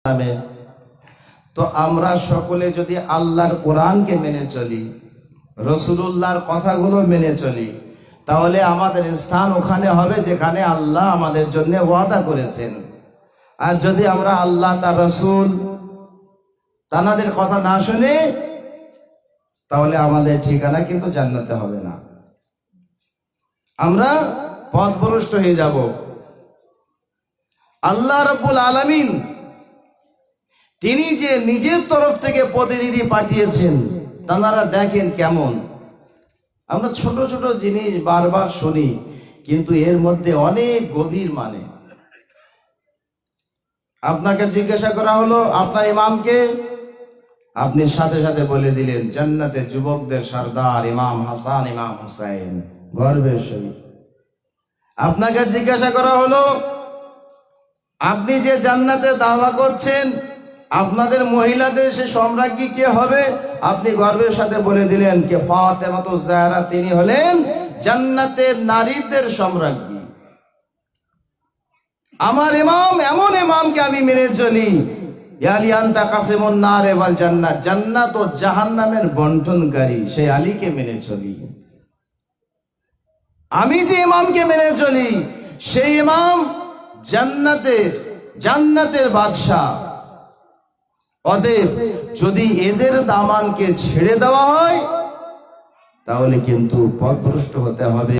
নামে। তো আমরা সকলে যদি আল্লাহর কোরআনকে মেনে চলি, রসুলুল্লাহর কথাগুলো মেনে চলি, তাহলে আমাদের স্থান ওখানে হবে যেখানে আল্লাহ আমাদের জন্য ওয়াদা করেছেন। আর যদি আমরা আল্লাহ তার রসুল তানাদের কথা না শুনে, তাহলে আমাদের ঠিকানা কিন্তু জান্নাতে হবে না, আমরা পথভ্রষ্ট হয়ে যাব। আল্লাহ রাব্বুল আলামিন তিনি যে নিজের তরফ থেকে প্রতিনিধি পাঠিয়েছেন, তারা দেখেন কেমন। আমরা ছোট ছোট জিনিস বারবার শুনি, কিন্তু এর মধ্যে অনেক গভীর মানে। আপনাকে জিজ্ঞাসা করা হলো আপনার ইমামকে, আপনি সাথে সাথে বলে দিলেন জান্নাতে যুবকদের সরদার ইমাম হাসান ইমাম হুসাইন, গর্বের সহিত। আপনাকে জিজ্ঞাসা করা হলো আপনি যে জান্নাতে দাওয়া করছেন, আপনাদের মহিলাদের সে সম্রাজ্ঞী কে হবে, আপনি গর্বের সাথে বলে দিলেন কে ফাতেমাতুজ জাহরা, তিনি হলেন জান্নাতের নারীদের সম্রাজ্ঞী। আমার ইমাম এমন ইমামকে আমি মেনে চলি, ইয়ালি আনতা কাসিমুন নার ওয়াল জান্নাত, জান্নাত ও জাহান্নামের বন্টনকারী, সেই আলীকে মেনে চলি। আমি যে ইমামকে মেনে চলি, সেই ইমাম জান্নাতের বাদশা। অতএব যদি এদের দামানকে ছেড়ে দেওয়া হয়, তাহলে কিন্তু পথভ্রষ্ট হতে হবে।